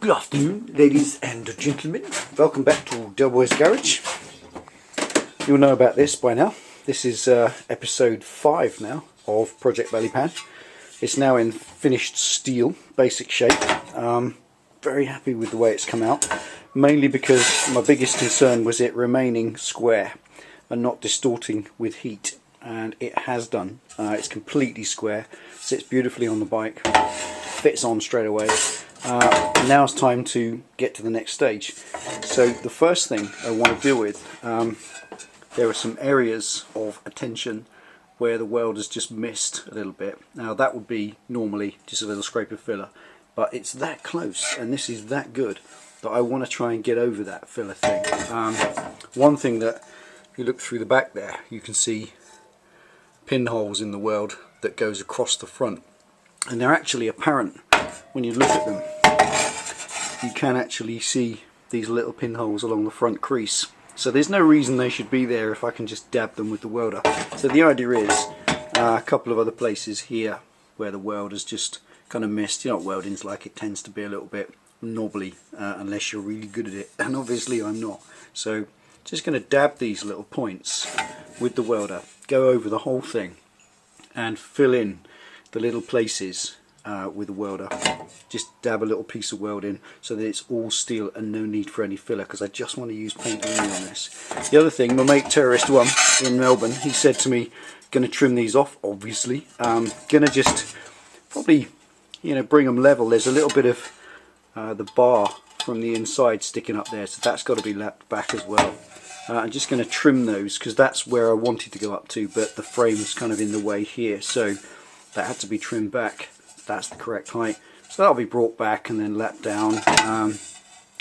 Good afternoon, ladies and gentlemen. Welcome back to Delboy's Garage. You'll know about this by now. This is episode 5 now of Project Bellypan. It's now in finished steel, basic shape. Very happy with the way it's come out, mainly because my biggest concern was it remaining square and not distorting with heat, and it has done. It's completely square, sits beautifully on the bike, fits on straight away. Now it's time to get to the next stage. So the first thing I want to deal with, there are some areas of attention where the weld has just missed a little bit. Now that would be normally just a little scrape of filler, but it's that close and this is that good that I want to try and get over that filler thing. One thing that, if you look through the back there, you can see pinholes in the weld that goes across the front, and they're actually apparent when you look at them. You can actually see these little pinholes along the front crease. So there's no reason they should be there if I can just dab them with the welder. So the idea is a couple of other places here where the weld has just kind of missed. You know what welding's like, it tends to be a little bit knobbly unless you're really good at it, and obviously I'm not. So just going to dab these little points with the welder, go over the whole thing and fill in the little places with a welder. Just dab a little piece of weld in so that it's all steel and no need for any filler, because I just want to use paint only on this. The other thing, my mate Terrorist One in Melbourne, he said to me, gonna trim these off, obviously. Gonna just probably, you know, bring them level. There's a little bit of the bar from the inside sticking up there, so that's got to be lapped back as well. I'm just going to trim those because that's where I wanted to go up to, but the frame's kind of in the way here, so that had to be trimmed back. That's the correct height, so that'll be brought back and then lapped down. A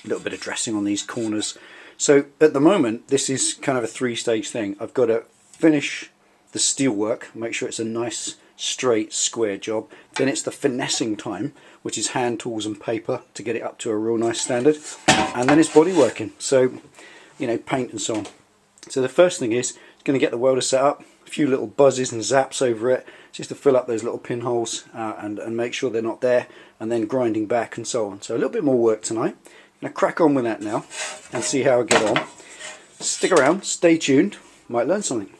little bit of dressing on these corners. So at the moment this is kind of a 3-stage thing. I've got to finish the steel work, make sure it's a nice straight square job. Then it's the finessing time, which is hand tools and paper to get it up to a real nice standard, and then it's body working, so you know, paint and so on. So the first thing is going to get the welder set up, a few little buzzes and zaps over it just to fill up those little pinholes and make sure they're not there, and then grinding back and so on. So a little bit more work tonight. I'm going to crack on with that now and see how I get on. Stick around, stay tuned, might learn something.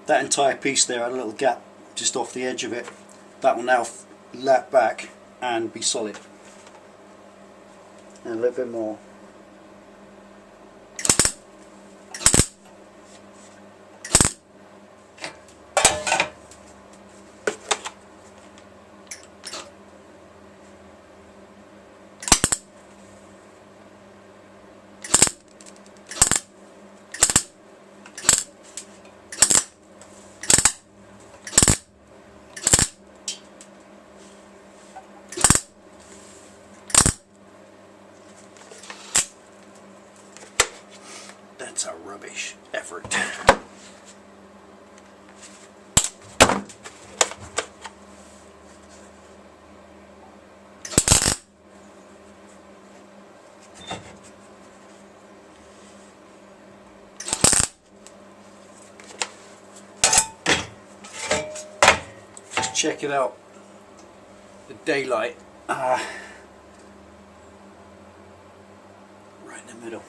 That entire piece there had a little gap just off the edge of it. That will now lap back and be solid. And a little bit more. That's a rubbish effort. Just check it out. The daylight. Right in the middle.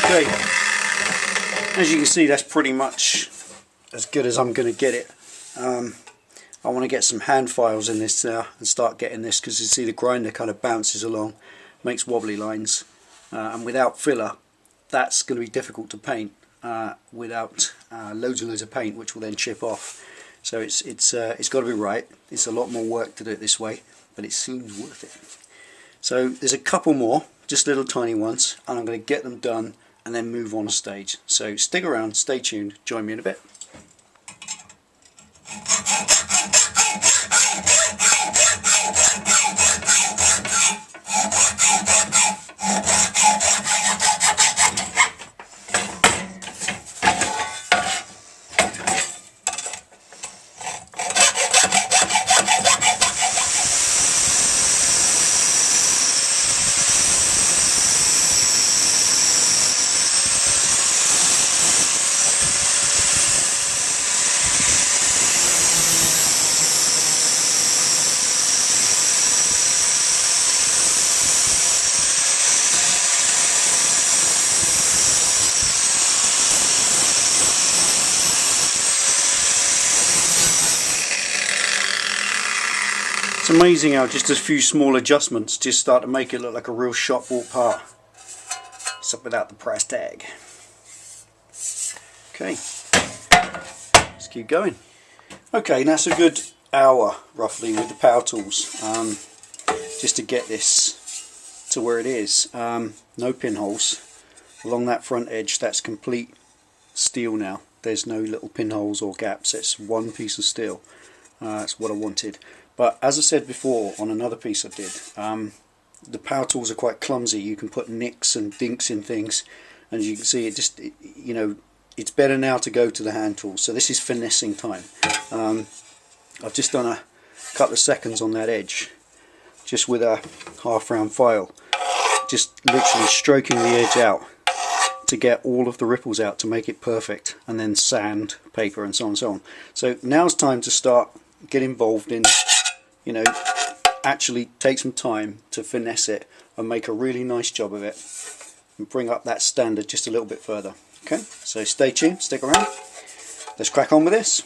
Okay, as you can see, that's pretty much as good as I'm going to get it. I want to get some hand files in this now and start getting this, because you see the grinder kind of bounces along, makes wobbly lines, and without filler that's going to be difficult to paint without loads and loads of paint, which will then chip off. So it's got to be right. It's a lot more work to do it this way, but it seems worth it. So there's a couple more, just little tiny ones, and I'm going to get them done and then move on a stage. So stick around, stay tuned, join me in a bit. It's amazing how just a few small adjustments just start to make it look like a real shop walk part. Except without the price tag. Okay, let's keep going. Okay, that's a good hour roughly with the power tools, just to get this to where it is. No pinholes along that front edge. That's complete steel now. There's no little pinholes or gaps. It's one piece of steel. That's what I wanted. But as I said before on another piece I did, the power tools are quite clumsy. You can put nicks and dinks in things, and as you can see, you know, it's better now to go to the hand tools. So this is finessing time. I've just done a couple of seconds on that edge, just with a half round file, just literally stroking the edge out to get all of the ripples out to make it perfect, and then sand, paper, and so on and so on. So now's time to start get involved in, you know, actually take some time to finesse it and make a really nice job of it and bring up that standard just a little bit further. Okay, so stay tuned, stick around, let's crack on with this.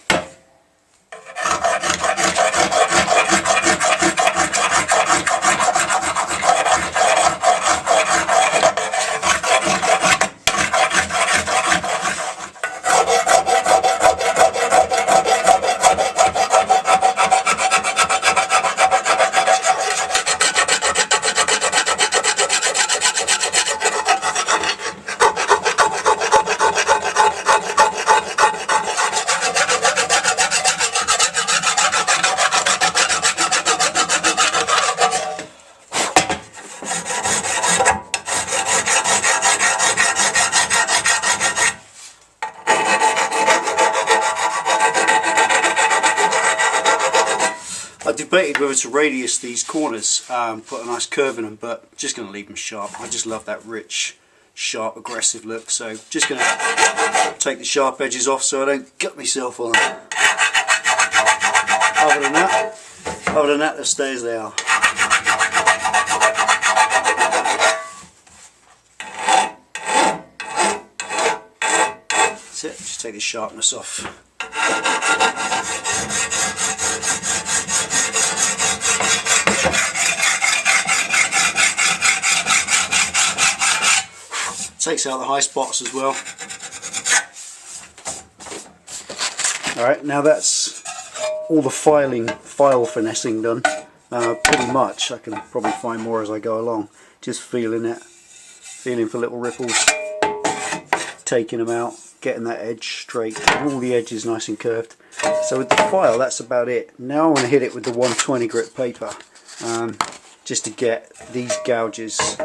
I debated whether to radius these corners, put a nice curve in them, but just going to leave them sharp. I just love that rich, sharp, aggressive look, so just going to take the sharp edges off so I don't gut myself on them. Other than that, they'll stay as they are. That's it, just take the sharpness off. Takes out the high spots as well. Alright, now that's all the file finessing done. Pretty much. I can probably find more as I go along. Just feeling it. Feeling for little ripples. Taking them out. Getting that edge straight. All the edges nice and curved. So with the file, that's about it. Now I want to hit it with the 120 grit paper. Just to get these gouges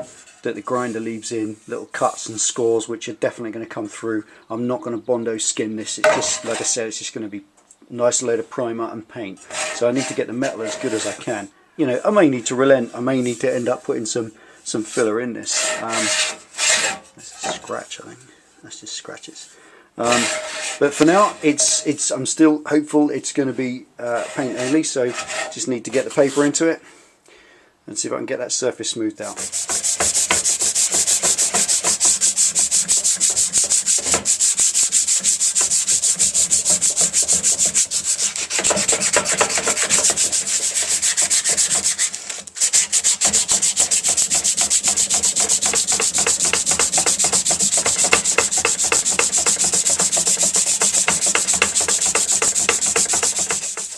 that the grinder leaves in, little cuts and scores, which are definitely going to come through. I'm not going to Bondo skin this. It's just, like I said, it's just going to be a nice load of primer and paint. So I need to get the metal as good as I can. You know, I may need to relent. I may need to end up putting some filler in this. That's a scratch, I think. That's just scratches. But for now, I'm still hopeful it's going to be paint only. So just need to get the paper into it and see if I can get that surface smoothed out.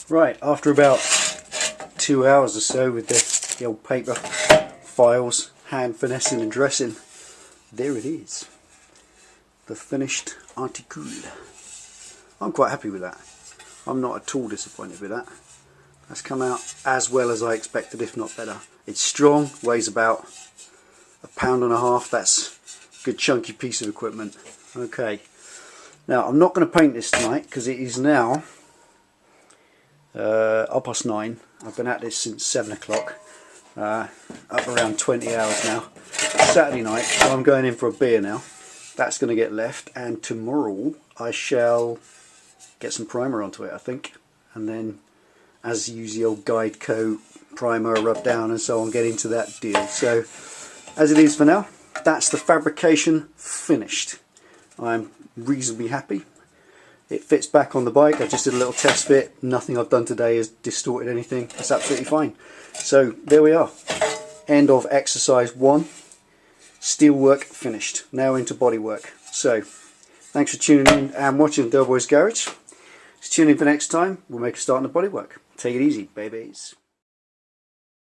Right, after about 2 hours or so with the old paper, files, hand finessing and dressing, there it is. The finished article. I'm quite happy with that. I'm not at all disappointed with that. That's come out as well as I expected, if not better. It's strong, weighs about £1.5 pounds. That's a good chunky piece of equipment. Okay, now I'm not going to paint this tonight because it is now 9:30. I've been at this since 7 o'clock, up around 20 hours now. Saturday night, so I'm going in for a beer now. That's going to get left, and tomorrow I shall get some primer onto it, I think, and then as you use the old guide coat, primer, rub down and so on, get into that deal. So as it is for now, that's the fabrication finished. I'm reasonably happy. It fits back on the bike. I just did a little test fit. Nothing I've done today has distorted anything. It's absolutely fine. So there we are. End of exercise 1. Steel work finished. Now into body work. So thanks for tuning in and watching Delboy's Garage. Just tune in for next time. We'll make a start on the body work. Take it easy, babies.